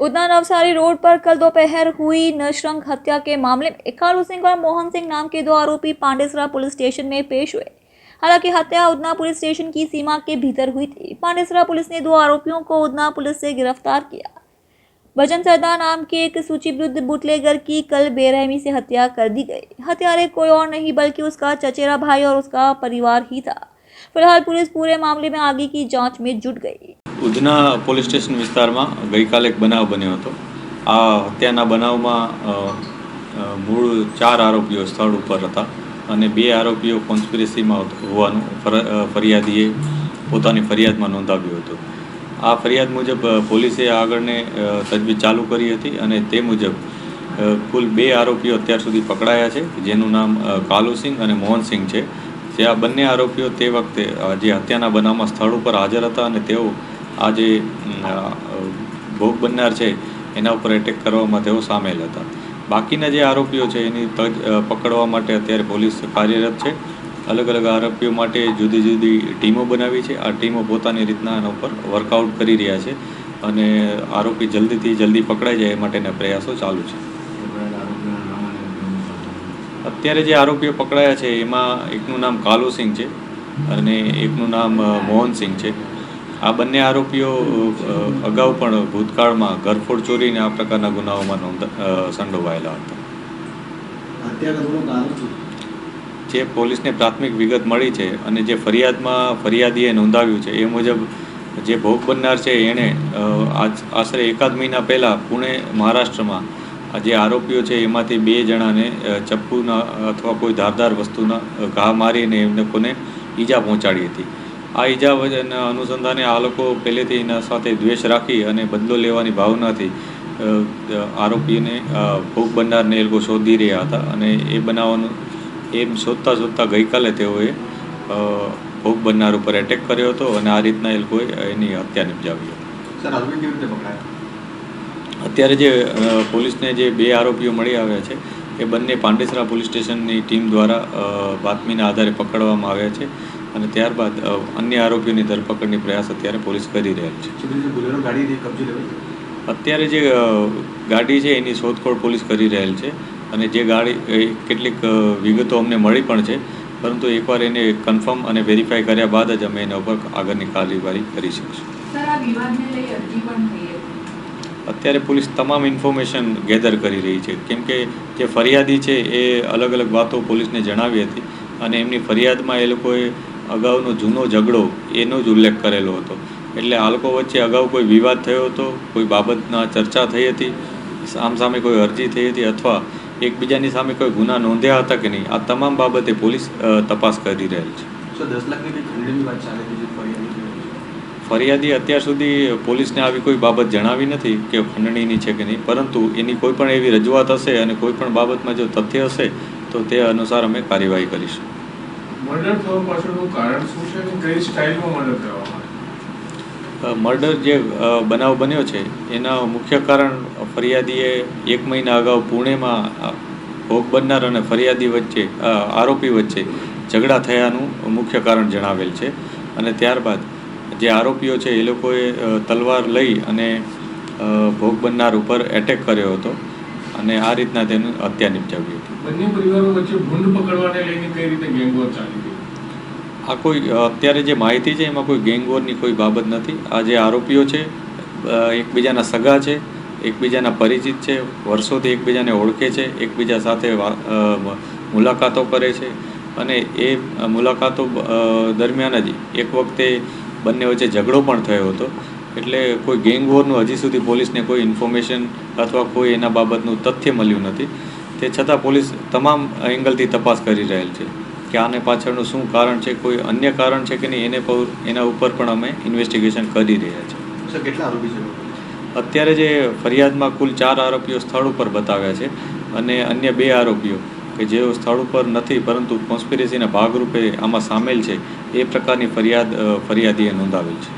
Udhna Navsari road पर कल दोपहर हुई नशरंग हत्या के मामले में कालू सिंह और मोहन सिंह नाम के दो आरोपी पांडेसरा पुलिस स्टेशन में पेश हुए। हालांकि हत्या उधना पुलिस स्टेशन की सीमा के भीतर हुई थी। पांडेसरा पुलिस ने दो आरोपियों को उधना पुलिस से गिरफ्तार किया। भजन सरदार नाम के एक सूचीबद्ध बुटलेगर की कल बेरहमी से हत्या कर दी गई। हत्यारे कोई और नहीं बल्कि उसका चचेरा भाई और उसका परिवार ही था। फिलहाल पुलिस पूरे मामले में आगे की जांच में जुट गई। ઉધના પોલીસ સ્ટેશન વિસ્તારમાં ગઈકાલે એક બનાવ બન્યો હતો। આ હત્યાના બનાવમાં મૂળ 4 આરોપીઓ સ્થળ ઉપર હતા અને 2 આરોપીઓ કોન્સ્પિરસીમાં હોવાનું ફરિયાદીએ પોતાની ફરિયાદમાં નોંધાવ્યું હતું। આ ફરિયાદ મુજબ પોલીસે આગળને તજવીજ ચાલુ કરી હતી અને તે મુજબ કુલ 2 આરોપીઓ અત્યાર સુધી પકડાયા છે, જેનું નામ કાલુ સિંહ અને મોહન સિંહ છે। જે આ બંને આરોપીઓ તે વખતે જે હત્યાના બનાવમાં સ્થળ ઉપર હાજર હતા અને તેઓ આ જે ભોગ બનનાર છે એના ઉપર એટેક કરવામાં તેઓ સામેલ હતા। બાકીના જે આરોપીઓ છે એની પકડવા માટે અત્યારે પોલીસ કાર્યરત છે। અલગ અલગ આરોપીઓ માટે જુદી જુદી ટીમો બનાવી છે। આ ટીમો પોતાની રીતના એના ઉપર વર્કઆઉટ કરી રહ્યા છે અને આરોપી જલ્દીથી જલ્દી પકડાઈ જાય એ માટેના પ્રયાસો ચાલુ છે। અત્યારે જે આરોપીઓ પકડાયા છે એમાં એકનું નામ કાલુ સિંહ છે અને એકનું નામ મોહન સિંહ છે। આ બંને આરોપીઓ અગાઉ પણ ભૂતકાળમાં ઘરફોડ ચોરી અને આ પ્રકારના ગુનાઓમાં સંડોવાયેલા હતા। જે પોલીસને પ્રાથમિક વિગત મળી છે અને જે ફરિયાદમાં ફરિયાદીએ નોંધાવ્યું છે એ મુજબ જે ભોગ બનનાર છે એણે આશરે એકાદ મહિના પહેલાં પુણે મહારાષ્ટ્રમાં જે આરોપીઓ છે એમાંથી 2 જણાને ચપ્પુના અથવા કોઈ ધારદાર વસ્તુના ઘા મારીને એમને કોને ઈજા પહોંચાડી હતી। આ ઈજા અનુસંધાને આ લોકો પહેલેથી એના સાથે દ્વેષ રાખી અને બદલો લેવાની ભાવનાથી આરોપીને ભોગ બનનારને એ લોકો શોધી રહ્યા હતા અને એ બનાવવાનું એમ શોધતા શોધતા ગઈકાલે તેઓએ ભોગ બનનાર ઉપર એટેક કર્યો હતો અને આ રીતના એ લોકોએ એની હત્યા નિપજાવી હતી। અત્યારે જે પોલીસને જે 2 આરોપીઓ મળી આવ્યા છે એ બંને પાંડેસરા પોલીસ સ્ટેશનની ટીમ દ્વારા બાતમીના આધારે પકડવામાં આવ્યા છે અને ત્યારબાદ અન્ય આરોપીઓની ધરપકડની પ્રયાસ અત્યારે પોલીસ કરી રહેલ છે। અત્યારે જે ગાડી છે એની શોધખોળ પોલીસ કરી રહેલ છે અને જે ગાડી કેટલીક વિગતો અમને મળી પણ છે, પરંતુ એકવાર એને કન્ફર્મ અને વેરીફાઈ કર્યા બાદ જ અમે એના ઉપર આગળની કાર્યવાહી કરી શકીશું। અત્યારે પોલીસ તમામ ઇન્ફોર્મેશન ગેધર કરી રહી છે, કેમ કે જે ફરિયાદી છે એ અલગ અલગ વાતો પોલીસને જણાવી હતી અને એમની ફરિયાદમાં એ લોકોએ અગાઉનો જૂનો ઝઘડો એનો જ ઉલ્લેખ કરેલો હતો। એટલે આ લોકો વચ્ચે અગાઉ કોઈ વિવાદ થયો હતો, કોઈ બાબતના ચર્ચા થઈ હતી, સામસામે કોઈ અરજી થઈ હતી અથવા એકબીજાની સામે કોઈ ગુના નોંધ્યા હતા કે નહીં, આ તમામ બાબતે પોલીસ તપાસ કરી રહેલ છે। ફરિયાદી અત્યાર સુધી પોલીસને આવી કોઈ બાબત જણાવી નથી કે ખંડણીની છે કે નહીં, પરંતુ એની કોઈ પણ એવી રજૂઆત હશે અને કોઈ પણ બાબતમાં જો તથ્ય હશે તો તે અનુસાર અમે કાર્યવાહી કરીશું। મર્ડર જે બનાવ બન્યો છે એના મુખ્ય કારણ ફરિયાદીએ 1 મહિના અગાઉ પુણેમાં ભોગ બનનાર અને ફરિયાદી વચ્ચે આરોપી વચ્ચે ઝઘડા થયાનું મુખ્ય કારણ જણાવેલ છે અને ત્યારબાદ જે આરોપીઓ છે એ લોકોએ તલવાર લઈ અને ભોગ બનનાર ઉપર એટેક કર્યો હતો અને આ રીતના તેની હત્યા નિપજાવી હતી। બંને પરિવારો વચ્ચે ભૂંડ પકડવાને લઈને કઈ રીતે ગેંગવોર ચાલી રહી? આ કોઈ અત્યારે જે માહિતી છે એમાં કોઈ ગેંગવોરની કોઈ બાબત નથી। આ જે આરોપીઓ છે એકબીજાના સગા છે, એકબીજાના પરિચિત છે, વર્ષોથી એકબીજાને ઓળખે છે, એકબીજા સાથે મુલાકાતો કરે છે અને એ મુલાકાતો દરમિયાન જ એક વખતે બંને વચ્ચે ઝઘડો પણ થયો હતો। એટલે કોઈ ગેંગવોરનું હજી સુધી પોલીસને કોઈ ઇન્ફોર્મેશન અથવા કોઈ એના બાબતનું તથ્ય મળ્યું નથી। તે છતાં પોલીસ તમામ એંગલથી તપાસ કરી રહેલ છે કે આને પાછળનું શું કારણ છે, કોઈ અન્ય કારણ છે કે નહીં, એના ઉપર પણ અમે ઇન્વેસ્ટિગેશન કરી રહ્યા છીએ। કેટલા આરોપી છે? અત્યારે જે ફરિયાદમાં કુલ 4 આરોપીઓ સ્થળ ઉપર બતાવ્યા છે અને અન્ય 2 આરોપીઓ કે જેઓ સ્થળ ઉપર નથી પરંતુ કોન્સ્પિરસીના ભાગરૂપે આમાં સામેલ છે એ પ્રકારની ફરિયાદીએ નોંધાવેલ છે।